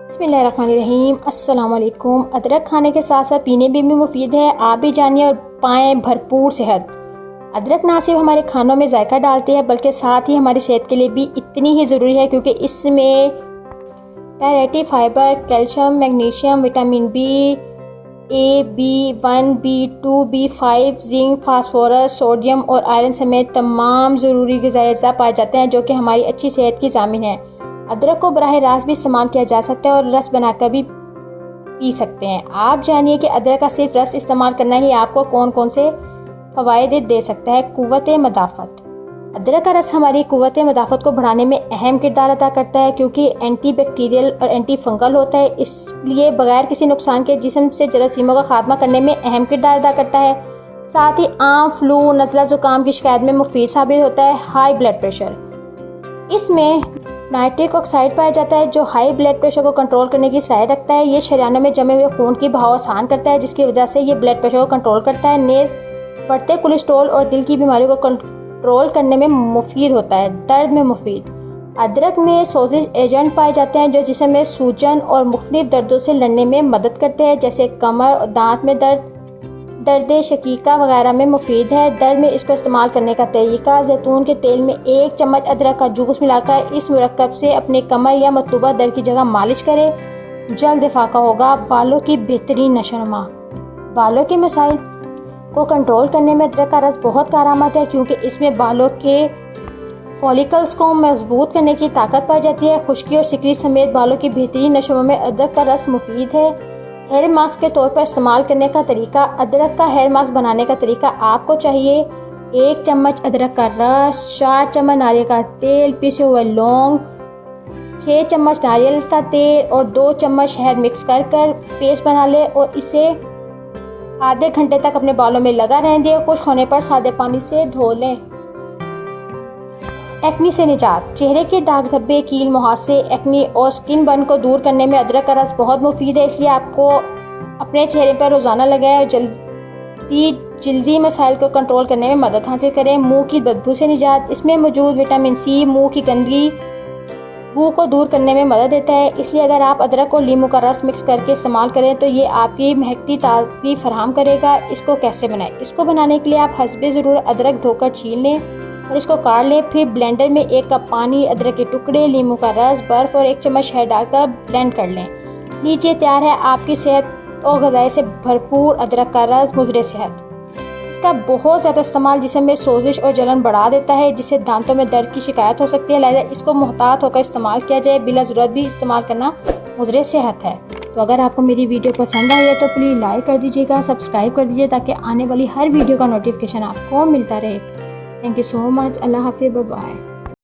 बिस्मिल्लाहिर्रहमानिर्रहीम। अस्सलाम वालेकुम। अदरक खाने के साथ साथ पीने में भी मुफीद है। आप भी जानिए और पाएँ भरपूर सेहत। अदरक ना सिर्फ हमारे खानों में जायका डालती है बल्कि साथ ही हमारी सेहत के लिए भी इतनी ही ज़रूरी है, क्योंकि इसमें directive fibre, calcium, magnesium, vitamin B, A, B1, B2, B5, zinc, phosphorus, sodium और आयरन समेत तमाम ज़रूरी ग़िज़ाई अज़्ज़ा पाए जाते हैं जो कि हमारी अच्छी सेहत की ज़ामिन है। अदरक को बराह रास्त भी इस्तेमाल किया जा सकता है और रस बनाकर भी पी सकते हैं। आप जानिए कि अदरक का सिर्फ रस इस्तेमाल करना ही आपको कौन कौन से फ़वाइद दे सकता है। क़ुव्वत मदाफ़त। अदरक का रस हमारी क़ुव्वत मदाफ़त को बढ़ाने में अहम किरदार अदा करता है, क्योंकि एंटी बैक्टीरियल और एंटी फंगल होता है, इसलिए बगैर किसी नुकसान के जिस्म से जरासीमों का खात्मा करने में अहम किरदार अदा करता है। साथ ही आम, फ्लू, नज़ला ज़ुकाम की शिकायत में मुफीद साबित होता है। High blood pressure. इसमें नाइट्रिक ऑक्साइड पाया जाता है जो हाई ब्लड प्रेशर को कंट्रोल करने की सलाहियत रखता है। ये शरीयानों में जमे हुए खून की बहाव आसान करता है, जिसकी वजह से ये ब्लड प्रेशर को कंट्रोल करता है। नेज़ बढ़ते कोलेस्ट्रॉल और दिल की बीमारियों को कंट्रोल करने में मुफीद होता है। दर्द में मुफीद। अदरक में सोजिश एजेंट पाए जाते हैं जो जिस्म में सूजन और मुख्तलिफ दर्दों से लड़ने में मदद करते हैं, जैसे कमर और दांत में दर्द, दर्द शकीका वगैरह में मुफीद है। दर्द में इसको इस्तेमाल करने का तरीका: जैतून के तेल में 1 चम्मच अदरक का जूस मिलाकर इस मुरक्कब से अपने कमर या मतलूबा दर्द की जगह मालिश करें। जल्द इफाका होगा। बालों की बेहतरीन नशोनुमा। बालों के मसाइल को कंट्रोल करने में अदरक का रस बहुत कारआमद है, क्योंकि इसमें बालों के फॉलिकल्स को मजबूत करने की ताकत पाई जाती है। खुश्की और सिकरी समेत बालों की बेहतरीन नशोनुमा में अदरक का रस मुफीद है। हेयर मास्क के तौर पर इस्तेमाल करने का तरीका। अदरक का हेयर मास्क बनाने का तरीका: आपको चाहिए 1 चम्मच अदरक का रस, 4 चम्मच नारियल का तेल, पिसे हुए लौंग, 6 चम्मच नारियल का तेल और 2 चम्मच शहद मिक्स कर पेस्ट बना लें और इसे आधे घंटे तक अपने बालों में लगा रहने दें। खुश्क होने पर सादे पानी से धो लें। एक्नी से निजात। चेहरे के दाग धब्बे, कील, मुहासे, एक्नी और स्किन बर्न को दूर करने में अदरक का रस बहुत मुफीद है, इसलिए आपको अपने चेहरे पर रोज़ाना लगाएं और जल्दी मसाइल को कंट्रोल करने में मदद हासिल करें। मुंह की बदबू से निजात। इसमें मौजूद विटामिन सी मुंह की गंदगी बू को दूर करने में मदद देता है, इसलिए अगर आप अदरक और नींबू का रस मिक्स करके इस्तेमाल करें तो ये आपकी महकती ताजगी फराहम करेगा। इसको कैसे बनाएं? इसको बनाने के लिए आप हस्बे ज़रूरत अदरक धोकर छील लें और इसको काट लें। फिर ब्लेंडर में 1 कप पानी, अदरक के टुकड़े, नींबू का रस, बर्फ़ और 1 चम्मच शहद डालकर ब्लेंड कर लें। लीजिए, तैयार है आपकी सेहत और ग़िज़ाई से भरपूर अदरक का रस मुज़र सेहत। इसका बहुत ज़्यादा इस्तेमाल जिस्म में सोजिश और जलन बढ़ा देता है, जिससे दांतों में दर्द की शिकायत हो सकती है। लिहाजा इसको मुहतात होकर इस्तेमाल किया जाए। बिला ज़रूरत भी इस्तेमाल करना मुज़र सेहत है। तो अगर आपको मेरी वीडियो पसंद आई है तो प्लीज़ लाइक कर दीजिएगा, सब्सक्राइब कर दीजिए, ताकि आने वाली हर वीडियो का नोटिफिकेशन आपको मिलता रहे। Thank you so much. अल्लाह हाफ़िज़। Bye bye.